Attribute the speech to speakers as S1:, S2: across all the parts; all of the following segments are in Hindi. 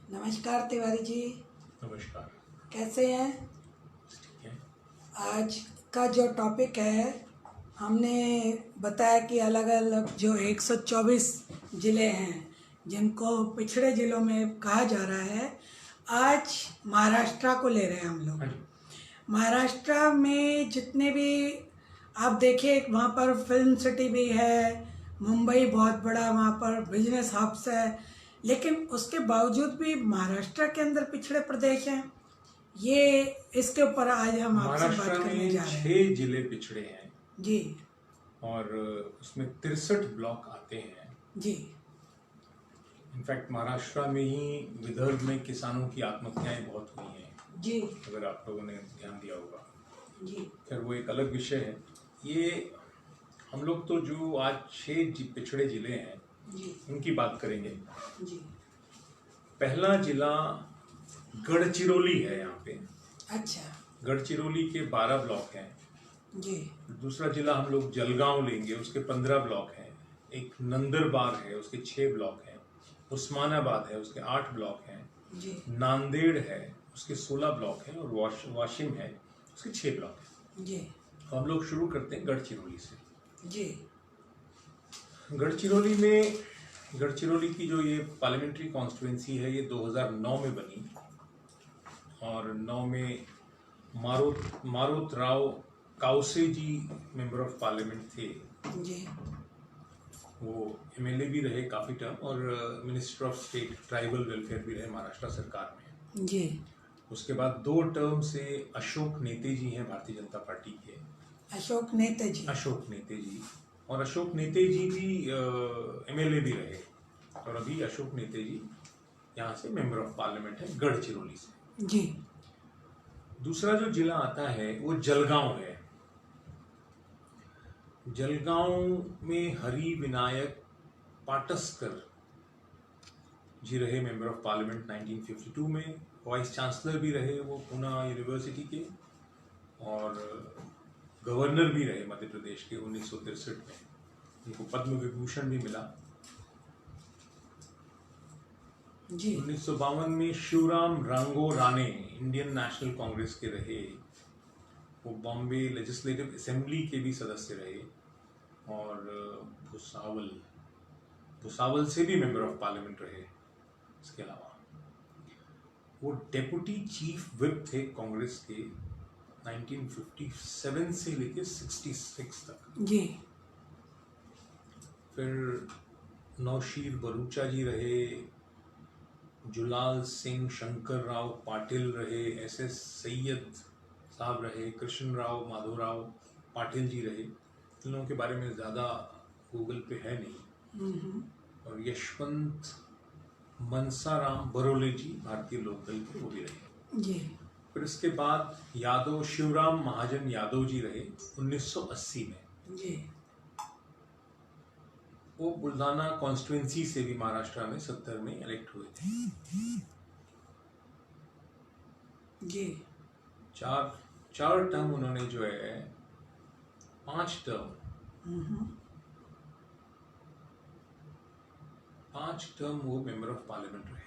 S1: नमस्कार तिवारी जी।
S2: नमस्कार।
S1: कैसे हैं?
S2: ठीक है।
S1: आज का जो टॉपिक है, हमने बताया कि अलग अलग जो 124 ज़िले हैं जिनको पिछड़े ज़िलों में कहा जा रहा है, आज महाराष्ट्र को ले रहे हैं हम लोग।
S2: हाँ जी।
S1: महाराष्ट्र में जितने भी आप देखिए, वहाँ पर फिल्म सिटी भी है, मुंबई बहुत बड़ा वहाँ पर बिजनेस हब्स है, लेकिन उसके बावजूद भी महाराष्ट्र के अंदर पिछड़े प्रदेश हैं। ये इसके ऊपर आज हम आपसे बात
S2: महाराष्ट्र
S1: करने
S2: में
S1: जा रहे हैं
S2: 6 जिले पिछड़े हैं
S1: जी।
S2: और उसमें 63 ब्लॉक आते हैं।
S1: जी
S2: इनफैक्ट महाराष्ट्र में ही विदर्भ में किसानों की आत्महत्याएं बहुत हुई हैं,
S1: जी
S2: अगर आप लोगों ने ध्यान दिया होगा।
S1: जी
S2: फिर वो एक अलग विषय है। ये हम लोग तो जो आज 6 पिछड़े जिले हैं
S1: जी
S2: उनकी बात करेंगे।
S1: जी।
S2: पहला जिला गढ़चिरौली है। यहाँ पे
S1: अच्छा।
S2: गढ़चिरौली के 12 ब्लॉक हैं।
S1: जी
S2: दूसरा जिला हम लोग जलगांव लेंगे, उसके 15 ब्लॉक हैं। एक नंदरबार है, उसके 6 ब्लॉक हैं। उस्मानाबाद है, उसके 8 ब्लॉक हैं।
S1: जी
S2: नांदेड़ है, उसके 16 ब्लॉक हैं। और वाशिम है, उसके 6 ब्लॉक हैं।
S1: जी
S2: तो हम लोग शुरू करते हैं गढ़चिरौली से।
S1: जी
S2: गढ़चिरौली की जो ये पार्लियामेंट्री कॉन्स्टिट्यूएंसी है, ये 2009 में बनी। और 9 में मारुत राव काउसे जी मेंबर ऑफ पार्लियामेंट थे।
S1: जी
S2: वो एमएलए भी रहे काफ़ी टर्म और minister of state tribal welfare भी रहे महाराष्ट्र सरकार में।
S1: जी।
S2: उसके बाद 2 टर्म से अशोक नेते जी हैं भारतीय जनता पार्टी के।
S1: अशोक नेते जी।
S2: और अशोक नेते जी भी एमएलए भी रहे। और अभी अशोक नेते जी यहाँ से मेंबर ऑफ पार्लियामेंट है गढ़चिरौली से।
S1: जी
S2: दूसरा जो जिला आता है वो जलगांव है। जलगांव में हरि विनायक पाटस्कर जी रहे मेंबर ऑफ पार्लियामेंट 1952 में। वाइस चांसलर भी रहे वो पूना यूनिवर्सिटी के, और गवर्नर भी रहे मध्य प्रदेश के 1963 में। उनको पद्म विभूषण भी मिला।
S1: जी
S2: 1952 में शिवराम रांगो राणे इंडियन नेशनल कांग्रेस के रहे। वो बॉम्बे लेजिस्लेटिव असेंबली के भी सदस्य रहे। और भुसावल से भी मेंबर ऑफ पार्लियामेंट रहे। इसके अलावा वो डेप्यूटी चीफ व्हिप थे कांग्रेस के 1957 से लेके 66 तक।
S1: जी।
S2: फिर नौशीर भरूचा जी रहे, जुलाल सिंह शंकर राव पाटिल रहे, एसएस सैयद साहब रहे, कृष्ण राव माधवराव पाटिल जी रहे। इन लोगों के बारे में ज़्यादा गूगल पे है नहीं। और यशवंत मनसाराम बरोले जी भारतीय लोकदल के वो भी रहे
S1: जी।
S2: फिर इसके बाद यादव शिवराम महाजन यादव जी रहे 1980 में।
S1: जी
S2: वो बुल्धाना कॉन्स्टिट्यूएंसी से भी महाराष्ट्र में 70 में इलेक्ट हुए थे।
S1: जी।
S2: चार टर्म उन्होंने जो है 5 टर्म वो मेंबर ऑफ पार्लियामेंट रहे।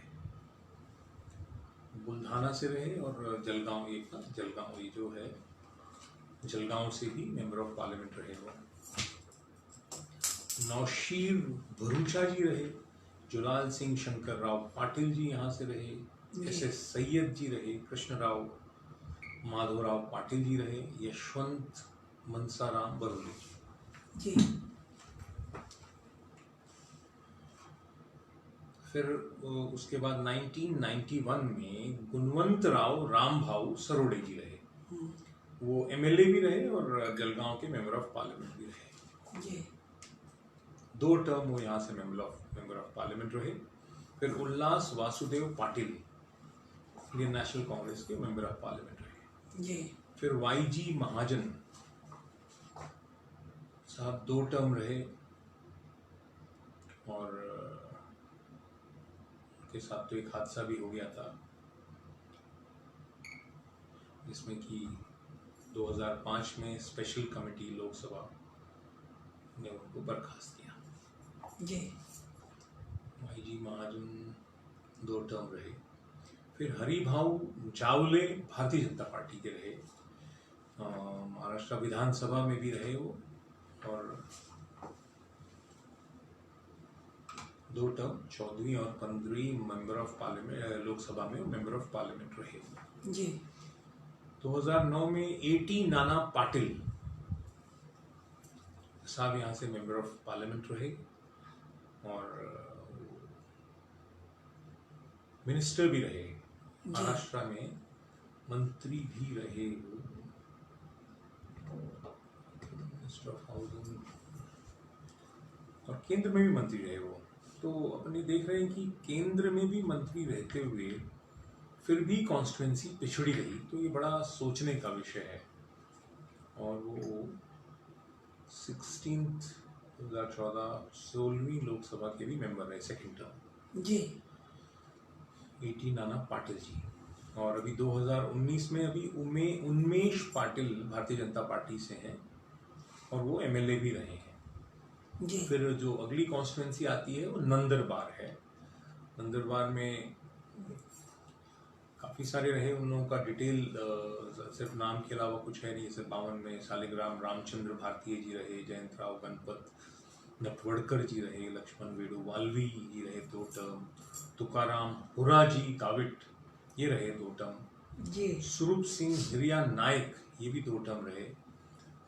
S2: बुल्धाना से रहे और जलगांव ये जो है जलगांव से भी मेंबर ऑफ पार्लियामेंट रहे। वो नौशीर भरूचा जी रहे, जुलाल सिंह शंकर राव पाटिल जी यहाँ से रहे, एसएस सैयद जी रहे, कृष्ण राव माधवराव पाटिल जी रहे, यशवंत मनसाराम बरोले
S1: जी।
S2: फिर उसके बाद 1991 में गुणवंत राव रामभाऊ सरोडे जी रहे। वो एमएलए भी रहे और जलगांव के मेंबर ऑफ पार्लियामेंट भी रहे।
S1: जी
S2: 2 टर्म वो यहाँ से मेंबर ऑफ पार्लियामेंट रहे। फिर उल्लास वासुदेव पाटिल इंडियन नेशनल कांग्रेस के मेंबर ऑफ पार्लियामेंट रहे।
S1: जी।
S2: फिर वाईजी महाजन साहब 2 टर्म रहे। और के साथ तो एक हादसा भी हो गया था जिसमें कि 2005 में स्पेशल कमेटी लोकसभा ने उनको बर्खास्त किया।
S1: जी।
S2: वाईजी महाजन 2 टर्म रहे। फिर हरिभाऊ जावले भारतीय जनता पार्टी के रहे, महाराष्ट्र विधानसभा में भी रहे वो, और 2 टर्म 14वीं और 15वीं मेंबर ऑफ पार्लियामेंट, लोकसभा में मेंबर ऑफ पार्लियामेंट रहे
S1: जी।
S2: 2009 में एटी नाना पाटिल साहब यहाँ से मेंबर ऑफ पार्लियामेंट रहे, और मिनिस्टर भी रहे, महाराष्ट्र में मंत्री भी रहे, मिनिस्टर ऑफ हाउसिंग, और केंद्र में भी मंत्री रहे वो। तो अपने देख रहे हैं कि केंद्र में भी मंत्री रहते हुए फिर भी कॉन्स्टिट्यूंसी पिछड़ी रही, तो ये बड़ा सोचने का विषय है। और वो 16वीं लोकसभा के भी मेंबर रहे, सेकंड टर्म
S1: जी।
S2: एटी नाना पाटिल जी। और अभी 2019 में अभी उन्मेष पाटिल भारतीय जनता पार्टी से हैं, और वो एमएलए भी रहे हैं
S1: जी।
S2: फिर जो अगली कॉन्स्टिट्यूंसी आती है वो नंदरबार है। नंदरबार में काफ़ी सारे रहे, उन लोगों का डिटेल सिर्फ नाम के अलावा कुछ है नहीं। जैसे 52 में शालिग्राम रामचंद्र भारतीय जी रहे, जयंतराव गणपत नटवड़कर जी रहे, लक्ष्मण वेणुवाल्वी जी रहे 2 टर्म, तुकाराम हुराजी गाविट ये रहे 2 टर्म
S1: जी।
S2: स्वरूप सिंह हिरिया नायक ये भी 2 टर्म रहे,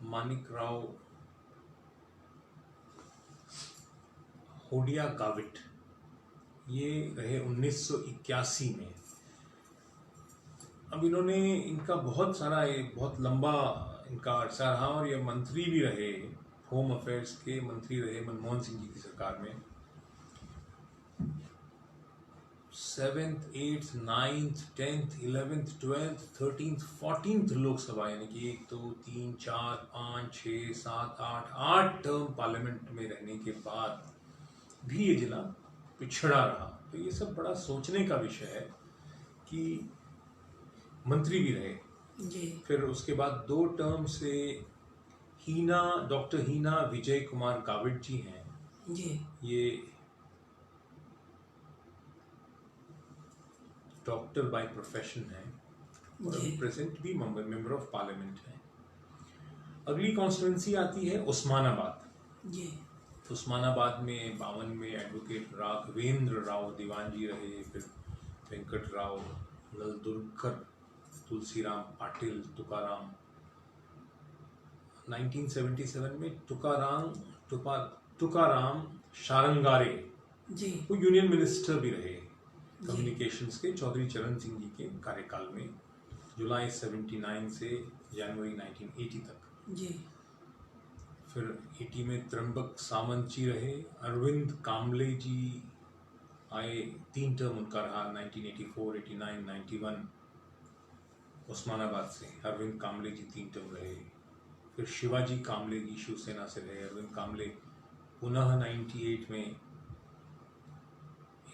S2: मानिक राव होडिया गाविट ये रहे 1981 में। अब इन्होंने इनका बहुत सारा बहुत लंबा इनका अरसा रहा, और ये मंत्री भी रहे, होम अफेयर्स के मंत्री रहे मनमोहन सिंह जी की सरकार में। 7th, 8th, 9th, 10th, 11th, 12th, 13th, 14th Lok Sabha, यानी कि 1, 2, 3, 4, 5, 6, 7, 8 टर्म पार्लियामेंट में रहने के बाद भी ये जिला पिछड़ा रहा। तो ये सब बड़ा सोचने का विषय है कि मंत्री भी रहे
S1: जी।
S2: फिर उसके बाद 2 टर्म से डॉक्टर हीना विजय कुमार गाविट जी हैं
S1: जी।
S2: ये डॉक्टर बाय प्रोफेशन है, और अभी प्रेजेंट भी मेंबर ऑफ पार्लियामेंट है। अगली कॉन्स्टिट्यूंसी आती है उस्मानाबाद
S1: जी।
S2: उस्मानाबाद में 52 में एडवोकेट राघवेंद्र राव दीवान जी रहे, फिर वेंकट राव नलदुर्कर, तुलसीराम पाटिल, तुकाराम। 1977 में तुकाराम शारंगारे
S1: जी।
S2: वो यूनियन मिनिस्टर भी रहे कम्युनिकेशंस के चौधरी चरण सिंह जी के कार्यकाल में, जुलाई 79 से जनवरी 1980 तक।
S1: जी।
S2: फिर 80 में त्र्यंबक सावंत जी रहे, अरविंद कामले जी आए, 3 टर्म उनका रहा, 1984, 89, 91 उस्मानाबाद से अरविंद कामले जी 3 टर्म रहे। फिर शिवाजी कामले जी शिवसेना से रहे, अरविंद कामले पुनः 98 में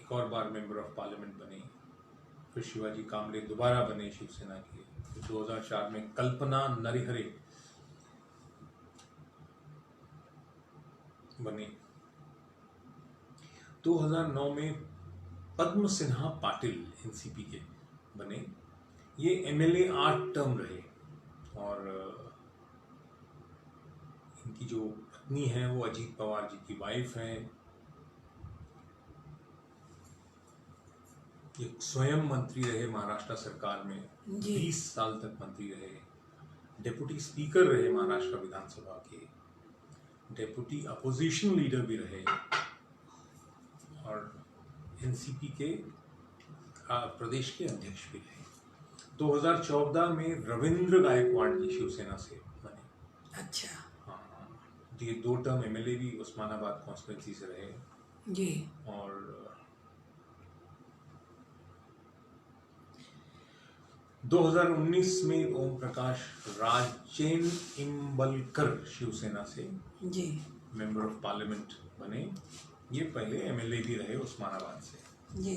S2: एक और बार मेंबर ऑफ पार्लियामेंट बने। फिर शिवाजी कामले दोबारा बने शिवसेना के। फिर 2004 में कल्पना नरिहरे बने। 2009 में पद्म सिन्हा पाटिल एनसीपी के बने, ये एमएलए 8 टर्म रहे, और इनकी जो पत्नी है वो अजीत पवार जी की वाइफ है। ये स्वयं मंत्री रहे महाराष्ट्र सरकार में, 20 साल तक मंत्री रहे, डेप्यूटी स्पीकर रहे महाराष्ट्र विधानसभा के, डेप्यूटी अपोजिशन लीडर भी रहे, और एनसीपी के प्रदेश के अध्यक्ष भी रहे। 2014 में रविंद्र गायकवाड़ जी शिवसेना से बने।
S1: अच्छा।
S2: हाँ, तो ये 2 टर्म एमएलए भी उस्मानाबाद कॉन्स्टिट्यूंसी से रहे।
S1: जी।
S2: और 2019 में ओम प्रकाश राजेन इम्बलकर शिवसेना से
S1: जी।
S2: मेंबर ऑफ पार्लियामेंट बने, ये पहले एमएलए भी रहे उस्मानाबाद से।
S1: जी।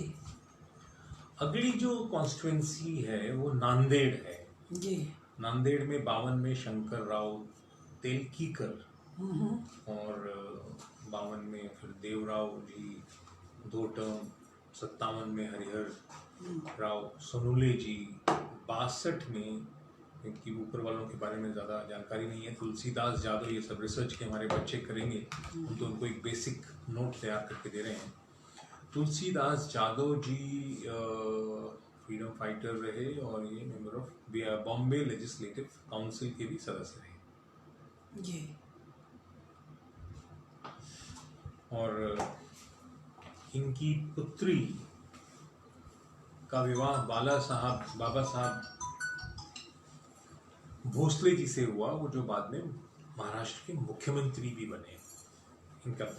S2: अगली जो कॉन्स्टिट्यूंसी है वो नांदेड़ है।
S1: जी।
S2: नांदेड़ में 52 में शंकर राव तेलकीकर, और 52 में फिर देवराव जी 2 टर्म, 57 में हरिहर राव सोनुले जी 62 में, इनकी ऊपर वालों के बारे में ज़्यादा जानकारी नहीं है, तुलसीदास जादव, ये सब रिसर्च के हमारे बच्चे करेंगे, हम तो उनको एक बेसिक नोट तैयार करके दे रहे हैं। तुलसीदास जादव जी फ्रीडम फाइटर रहे और ये member of Bombay legislative council के भी सदस्य रहे
S1: जी।
S2: और इनकी पुत्री का विवाह बाबा साहब भोसले जी से हुआ, वो जो बाद में महाराष्ट्र के मुख्यमंत्री भी बने।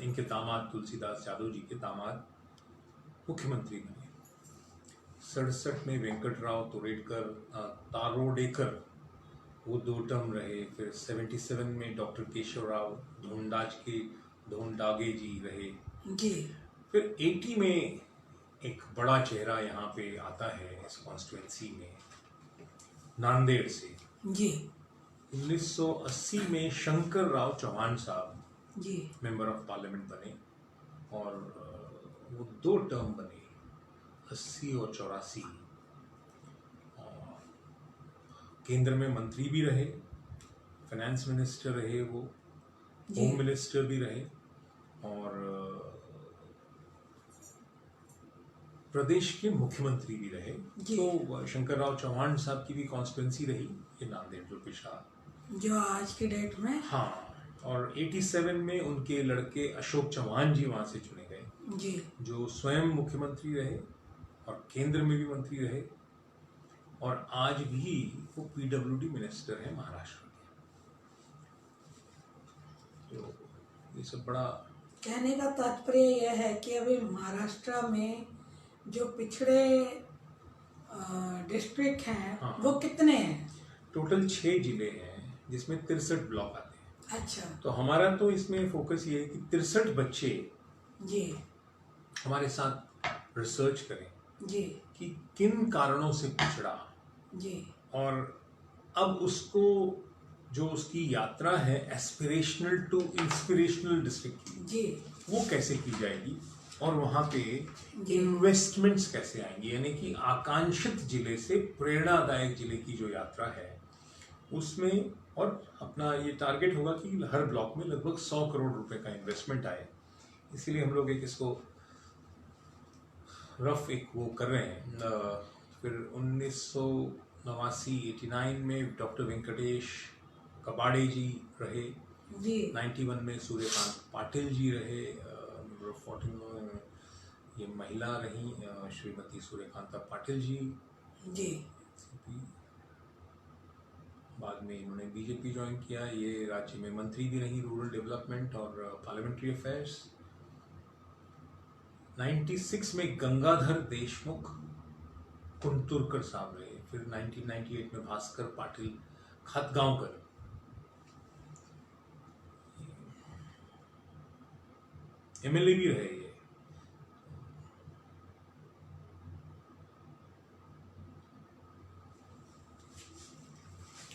S2: इनके दामाद तुलसीदास जादव जी के दामाद मुख्यमंत्री बने। 67 में वेंकटराव तारोडेकर वो 2 टर्म रहे। फिर 77 में डॉक्टर केशव राव धोंडागे जी रहे
S1: जी।
S2: फिर 80 में एक बड़ा चेहरा यहाँ पे आता है इस कॉन्स्टिट्यूएंसी में, नांदेड़ से
S1: जी।
S2: 1980 में शंकर राव चौहान साहब
S1: जी
S2: मेंबर ऑफ पार्लियामेंट बने और वो 2 टर्म बने, 80 और 84। केंद्र में मंत्री भी रहे, फाइनेंस मिनिस्टर रहे, वो होम मिनिस्टर भी रहे और प्रदेश के मुख्यमंत्री भी रहे। तो शंकर राव चौहान साहब की भी कॉन्स्टिट्यूंसी रही ये नांदेड़, जो पिछड़ा,
S1: जो आज की डेट में।
S2: हाँ, और 87 में उनके लड़के अशोक चौहान जी वहां से चुने गए
S1: जी, जो
S2: स्वयं मुख्यमंत्री रहे और केंद्र में भी मंत्री रहे और आज भी वो पीडब्ल्यूडी मिनिस्टर है महाराष्ट्र के। तो ये सब बड़ा
S1: कहने का तात्पर्य यह है कि अभी महाराष्ट्र में जो पिछड़े डिस्ट्रिक्ट हैं,
S2: हाँ,
S1: वो कितने हैं?
S2: टोटल 6 जिले हैं जिसमें 63 ब्लॉक आते हैं।
S1: अच्छा।
S2: तो हमारा तो इसमें फोकस ये है कि 63 बच्चे
S1: जी
S2: हमारे साथ रिसर्च करें
S1: जी
S2: कि किन कारणों से पिछड़ा
S1: जी, और
S2: अब उसको जो उसकी यात्रा है एस्पिरेशनल टू इंस्पिरेशनल डिस्ट्रिक्ट की
S1: जी,
S2: वो कैसे की जाएगी और वहाँ पे इन्वेस्टमेंट्स कैसे आएंगी, यानी कि आकांक्षित जिले से प्रेरणादायक जिले की जो यात्रा है उसमें। और अपना ये टारगेट होगा कि हर ब्लॉक में लगभग 100 करोड़ रुपए का इन्वेस्टमेंट आए। इसीलिए हम लोग एक इसको रफ एक वो कर रहे हैं। फिर 1989 में डॉक्टर वेंकटेश कबाड़े जी रहे जी, 91 में सूर्यकांत पाटिल जी रहे, 14 ये महिला रही श्रीमती सूर्यकांता पाटिल जी जी। बाद में इन्होंने बीजेपी ज्वाइन किया, ये राज्य में मंत्री भी रही रूरल डेवलपमेंट और पार्लियामेंट्री अफेयर्स। 96 में गंगाधर देशमुख कुंतुरकर साहब रहे। फिर 1998 में भास्कर पाटिल खतगांवकर, एमएलए भी रहे। ये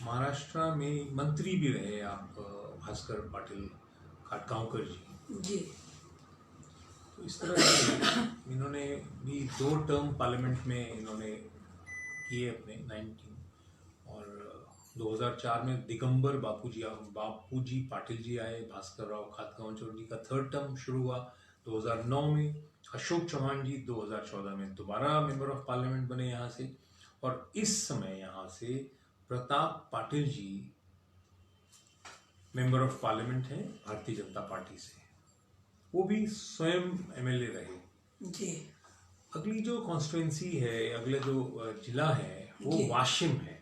S2: महाराष्ट्र में मंत्री भी रहे आप भास्कर पाटिल खतगांवकर जी। तो इस तरह से इन्होंने भी 2 टर्म पार्लियामेंट में इन्होंने किए अपने 19 और 2004 में दिगंबर बापूजी पाटिल जी आए, भास्कर राव खतगांवकर जी का 3rd टर्म शुरू हुआ 2009 में। अशोक चौहान जी 2014 में दोबारा मेंबर ऑफ पार्लियामेंट बने यहाँ से और इस समय यहाँ से Pratap Patil ji member of parliament हैं भारतीय जनता पार्टी से, वो भी स्वयं एमएलए रहे जी। अगली जो कॉन्स्टिट्यूएंसी है, अगला जो जिला है वो वाशिम है।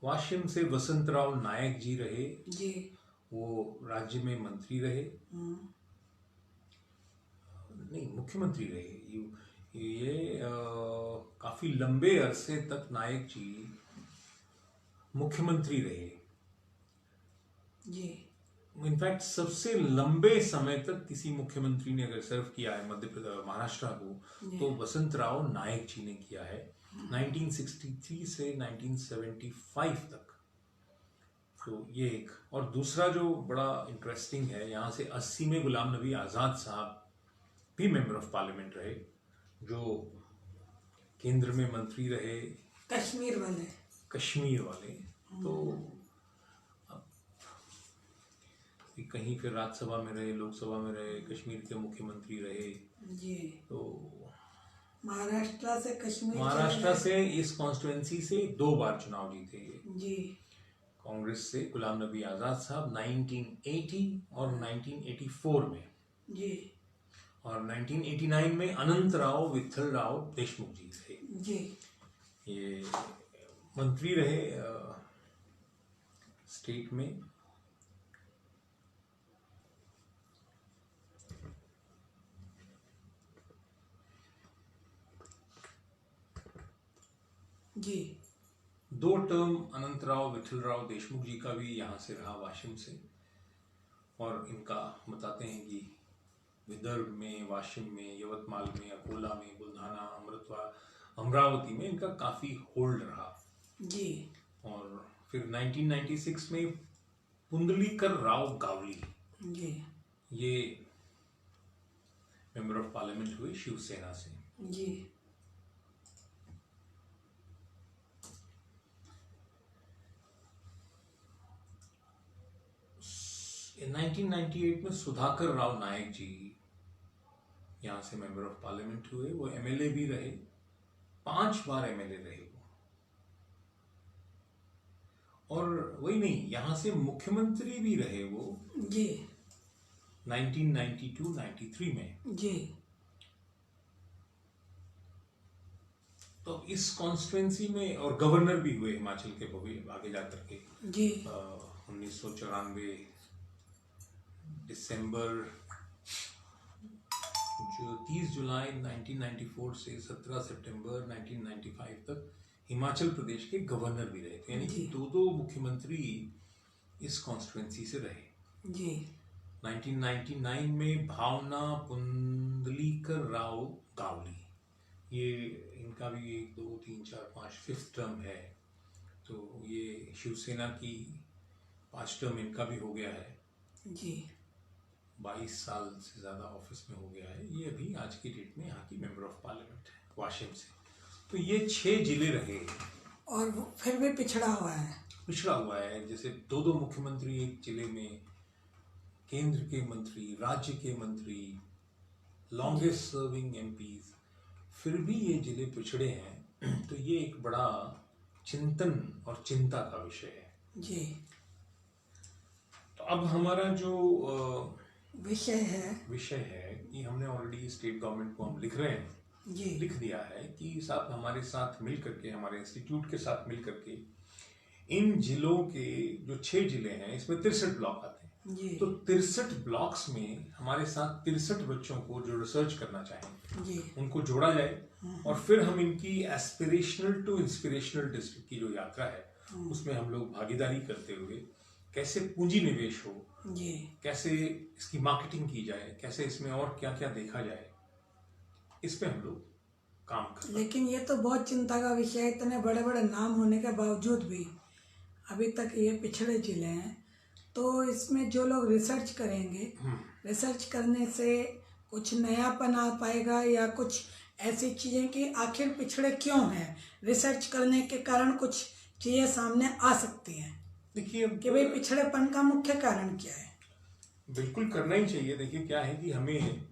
S2: वाशिम से वसंतराव नायक जी रहे जी, वो राज्य में मंत्री रहे, नहीं मुख्यमंत्री रहे। ये काफी लंबे अरसे तक नायक जी मुख्यमंत्री रहे जी। इनफैक्ट सबसे लंबे समय तक किसी मुख्यमंत्री ने अगर सर्व किया है मध्य प्रदेश महाराष्ट्र को तो वसंतराव नायक जी ने किया है 1963 से 1975 तक। तो ये एक, और दूसरा जो बड़ा इंटरेस्टिंग है, यहाँ से 80 में गुलाम नबी आज़ाद साहब भी मेंबर ऑफ पार्लियामेंट रहे, जो केंद्र में मंत्री रहे,
S1: कश्मीर वाले।
S2: तो अब कहीं फिर राज्यसभा में रहे, लोकसभा में रहे, कश्मीर के मुख्यमंत्री रहे।
S1: जी।
S2: तो
S1: महाराष्ट्र से कश्मीर
S2: महाराष्ट्र से इस कॉन्स्टिट्यूएंसी से 2 बार चुनाव जीते ये।
S1: जी।
S2: कांग्रेस से गुलाम नबी आज़ाद साहब 1980 और 1984 में
S1: जी।
S2: और 1989 में अनंतराव विठ्ठलराव देशमुख जी थे।
S1: जी।
S2: ये मंत्री रहे स्टेट में।
S1: जी।
S2: 2 टर्म अनंतराव विठ्ठलराव देशमुख जी का भी यहाँ से रहा, वाशिम से। और इनका बताते हैं कि विदर्भ में, वाशिम में, यवतमाल में, अकोला में, बुल्धाना, अमरावती में इनका काफ़ी होल्ड रहा।
S1: जी।
S2: और फिर 1996 में पुंडलीकर राव गावली
S1: जी।
S2: ये मेंबर ऑफ पार्लियामेंट हुए शिवसेना से।
S1: जी।
S2: In 1998 में सुधाकर राव नायक जी यहाँ से मेंबर ऑफ पार्लियामेंट हुए। वो एमएलए भी रहे, 5 बार एमएलए रहे वो। और वही नहीं, यहाँ से मुख्यमंत्री भी रहे वो।
S1: जी।
S2: 1992-93 में।
S1: जी।
S2: तो इस कॉन्स्टिट्यूएंसी में, और गवर्नर भी हुए हिमाचल के आगे जाकर के।
S1: जी।
S2: 1994 दिसंबर, जो 30 जुलाई 1994 से 17 सितंबर 1995 तक हिमाचल प्रदेश के गवर्नर भी रहे थे। यानी कि 2 मुख्यमंत्री इस कॉन्स्टिट्यूएंसी से रहे।
S1: जी।
S2: 1999 में भावना पुंडलीकर राव गावली, ये इनका भी 1 2 3 4 5 5th टर्म है। तो ये शिवसेना की 5 टर्म इनका भी हो गया है।
S1: जी।
S2: 22 साल से ज़्यादा ऑफिस में हो गया है। ये अभी आज की डेट में यहाँ की मेंबर ऑफ पार्लियामेंट है वाशिम से। तो ये 6 जिले रहे
S1: और वो फिर भी पिछड़ा हुआ है।
S2: जैसे 2 मुख्यमंत्री एक जिले में, केंद्र के मंत्री, राज्य के मंत्री, लॉन्गेस्ट सर्विंग एमपीज, फिर भी ये जिले पिछड़े हैं। तो ये एक बड़ा चिंतन और चिंता का विषय है।
S1: जी।
S2: तो अब हमारा जो
S1: विषय है
S2: कि हमने ऑलरेडी स्टेट गवर्नमेंट को हम लिख रहे हैं।
S1: जी।
S2: लिख दिया है कि साहब हमारे साथ मिल करके, हमारे इंस्टीट्यूट के साथ मिल करके इन जिलों के जो 6 जिले हैं, इसमें 63 ब्लॉक आते हैं।
S1: जी।
S2: तो 63 ब्लॉक्स में हमारे साथ 63 बच्चों को जो रिसर्च करना चाहें
S1: जी।
S2: उनको जोड़ा जाए। और फिर हम इनकी एस्पिरेशनल टू इंस्पिरेशनल डिस्ट्रिक्ट की जो यात्रा है उसमें हम लोग भागीदारी करते हुए कैसे पूंजी निवेश हो
S1: जी,
S2: कैसे इसकी मार्केटिंग की जाए, कैसे इसमें और क्या क्या देखा जाए, इस पे हम लोग काम कर।
S1: लेकिन ये तो बहुत चिंता का विषय है, इतने बड़े बड़े नाम होने के बावजूद भी अभी तक ये पिछड़े जिले हैं। तो इसमें जो लोग रिसर्च करेंगे, रिसर्च करने से कुछ नयापन आ पाएगा या कुछ ऐसी चीज़ें कि आखिर पिछड़े क्यों हैं, रिसर्च करने के कारण कुछ चीज़ें सामने आ सकती हैं।
S2: देखिए
S1: कि भाई पिछड़ेपन का मुख्य कारण क्या है।
S2: बिल्कुल करना ही चाहिए। देखिए क्या है कि हमें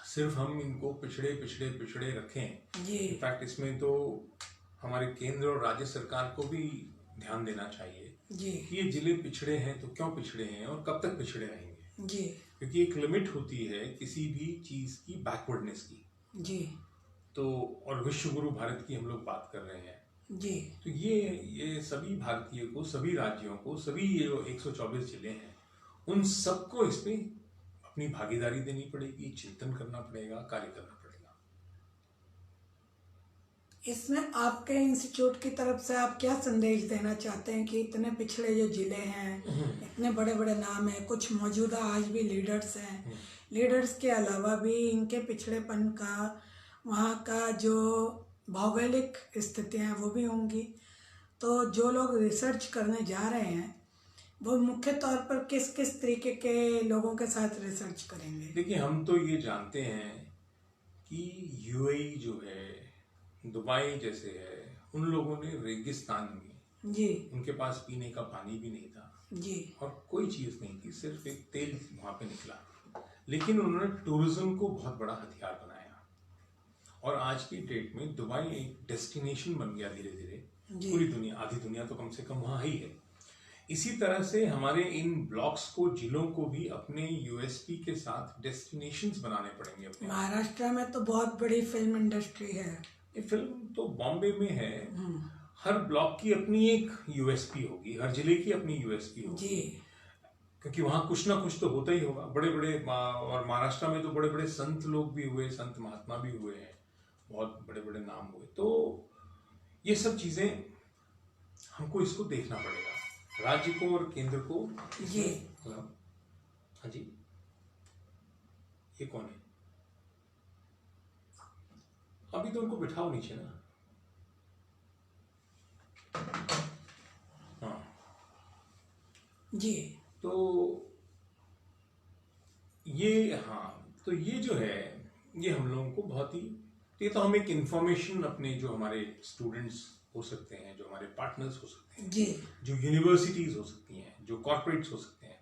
S2: सिर्फ हम इनको पिछड़े पिछड़े पिछड़े रखें
S1: जी,
S2: इनफैक्ट इसमें तो हमारे केंद्र और राज्य सरकार को भी ध्यान देना चाहिए
S1: जी,
S2: कि ये जिले पिछड़े हैं तो क्यों पिछड़े हैं और कब तक पिछड़े रहेंगे।
S1: जी,
S2: क्योंकि एक लिमिट होती है किसी भी चीज़ की बैकवर्डनेस की।
S1: जी,
S2: तो और विश्व गुरु भारत की हम लोग बात कर रहे हैं।
S1: जी,
S2: तो ये सभी भारतीय को, सभी राज्यों को, सभी ये 124 जिले हैं, उन सबको इसमें अपनी भागीदारी देनी पड़ेगी, चिंतन करना पड़ेगा, कार्य करना पड़ेगा।
S1: इसमें आपके इंस्टीट्यूट की तरफ से आप क्या संदेश देना चाहते हैं कि इतने पिछड़े जो जिले हैं, इतने बड़े बड़े नाम हैं, कुछ मौजूदा आज भी लीडर्स हैं, लीडर्स के अलावा भी इनके पिछड़ेपन का, वहाँ का जो भौगोलिक स्थितियाँ वो भी होंगी। तो जो लोग रिसर्च करने जा रहे हैं वो मुख्य तौर पर किस किस तरीके के लोगों के साथ रिसर्च करेंगे?
S2: देखिए, हम तो ये जानते हैं कि यूएई जो है, दुबई जैसे है, उन लोगों ने रेगिस्तान में,
S1: जी
S2: उनके पास पीने का पानी भी नहीं था
S1: जी
S2: और कोई चीज़ नहीं थी, सिर्फ एक तेल वहाँ पे निकला, लेकिन उन्होंने टूरिज्म को बहुत बड़ा हथियार बनाया और आज की डेट में दुबई एक डेस्टिनेशन बन गया धीरे धीरे।
S1: जी।
S2: पूरी दुनिया, आधी दुनिया तो कम से कम वहाँ ही है। इसी तरह से हमारे इन ब्लॉक्स को, जिलों को भी अपने यूएसपी के साथ डेस्टिनेशंस बनाने पड़ेंगे अपने।
S1: महाराष्ट्र में तो बहुत बड़ी फिल्म इंडस्ट्री है।
S2: ये फिल्म तो बॉम्बे में है, हर ब्लॉक की अपनी एक यूएसपी होगी, हर जिले की अपनी यूएसपी होगी
S1: जी
S2: क्योंकि वहाँ कुछ ना कुछ तो होता ही होगा। बड़े बड़े और महाराष्ट्र में तो बड़े बड़े संत लोग भी हुए, संत महात्मा भी हुए हैं, बहुत बड़े बड़े नाम हुए। तो ये सब चीज़ें हमको इसको देखना पड़ेगा, राज्य को और केंद्र को।
S1: जी
S2: हाँ जी, ये कौन है? अभी तो उनको बिठाओ नीचे ना। हाँ
S1: जी
S2: तो ये, हाँ तो ये जो है, ये हम लोगों को बहुत ही, ये तो हम एक इंफॉर्मेशन अपने जो हमारे स्टूडेंट्स हो सकते हैं, जो हमारे पार्टनर्स हो सकते हैं,
S1: जी
S2: जो यूनिवर्सिटीज हो सकती हैं, जो कॉर्पोरेट्स हो सकते हैं,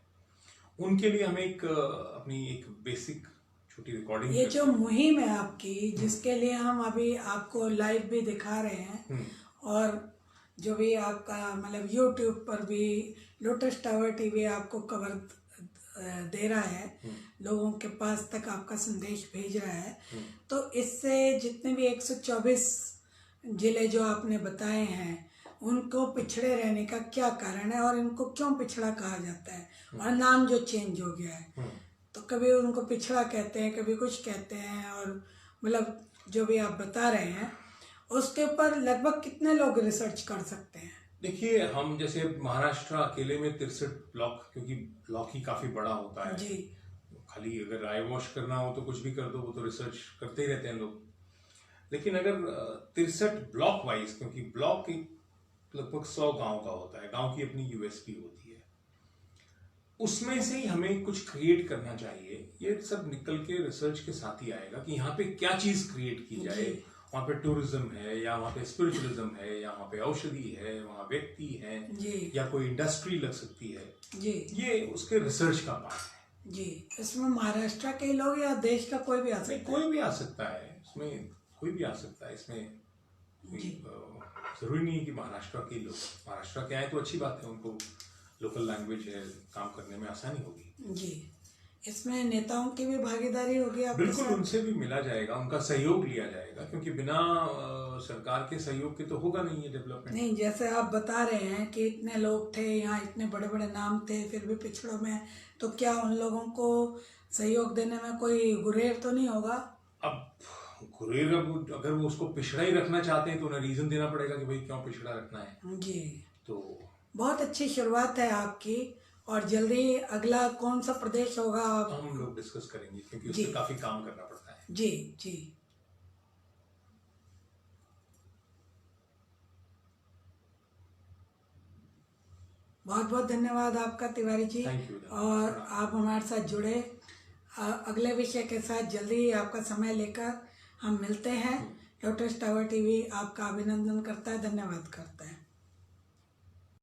S2: उनके लिए हम एक अपनी एक बेसिक छोटी रिकॉर्डिंग,
S1: ये जो मुहिम है आपकी, जिसके लिए हम अभी आपको लाइव भी दिखा रहे हैं और जो भी आपका मतलब यूट्यूब पर भी लोटस टावर टीवी आपको कवर दे रहा है, लोगों के पास तक आपका संदेश भेज रहा है, तो इससे जितने भी 124 जिले जो आपने बताए हैं, उनको पिछड़े रहने का क्या कारण है और इनको क्यों पिछड़ा कहा जाता है, और नाम जो चेंज हो गया है, तो कभी उनको पिछड़ा कहते हैं, कभी कुछ कहते हैं, और मतलब जो भी आप बता रहे हैं उसके ऊपर लगभग कितने लोग रिसर्च कर सकते हैं?
S2: देखिए, हम जैसे महाराष्ट्र अकेले में 63 ब्लॉक, क्योंकि ब्लॉक ही काफी बड़ा होता है
S1: जी
S2: खाली अगर आई वॉश करना हो तो कुछ भी कर दो, वो तो रिसर्च करते ही रहते हैं लोग। लेकिन अगर 63 ब्लॉक वाइज, क्योंकि ब्लॉक लगभग 100 गांव का होता है, गांव की अपनी यूएसपी होती है, उसमें से ही हमें कुछ क्रिएट करना चाहिए। ये सब निकल के रिसर्च के साथ ही आएगा कि यहाँ पे क्या चीज क्रिएट की जाए। वहाँ पे टूरिज्म है, या वहाँ पे स्पिरिचुअलिज्म है, या वहाँ पे औषधि है, वहाँ व्यक्ति है, या कोई इंडस्ट्री लग सकती है
S1: जी,
S2: ये उसके रिसर्च का पार्ट है
S1: जी। इसमें महाराष्ट्र के लोग या देश का कोई भी आ सकता है?
S2: कोई भी आ सकता है, इसमें कोई भी आ सकता है, इसमें कोई जरूरी नहीं है कि महाराष्ट्र के लोग। महाराष्ट्र के आए तो अच्छी बात है, उनको लोकल लैंग्वेज है, काम करने में आसानी होगी।
S1: जी। इसमें नेताओं की भी भागीदारी होगी आपके
S2: बिल्कुल,
S1: साथ?
S2: उनसे भी मिला जाएगा, उनका सहयोग लिया जाएगा, क्योंकि बिना सरकार के सहयोग के तो होगा नहीं ये डेवलपमेंट।
S1: नहीं, जैसे आप बता रहे हैं कि इतने लोग थे यहाँ, इतने बड़े बड़े नाम थे, फिर भी पिछड़ों में, तो क्या उन लोगों को सहयोग देने में कोई गुरेर तो नहीं होगा?
S2: अब गुरेर, अगर वो उसको पिछड़ा ही रखना चाहते हैं तो उन्हें रीजन देना पड़ेगा कि भाई क्यों पिछड़ा रखना है।
S1: जी,
S2: तो
S1: बहुत अच्छी शुरुआत है आपकी, और जल्दी अगला कौन सा प्रदेश होगा
S2: हम लोग डिस्कस करेंगे, क्योंकि उसमें काफी काम करना पड़ता है।
S1: जी जी। बहुत बहुत धन्यवाद आपका तिवारी जी।
S2: Thank you.
S1: और आप हमारे साथ जुड़े, अगले विषय के साथ जल्दी आपका समय लेकर हम मिलते हैं। लोटस टावर टीवी आपका अभिनंदन करता है, धन्यवाद करता है।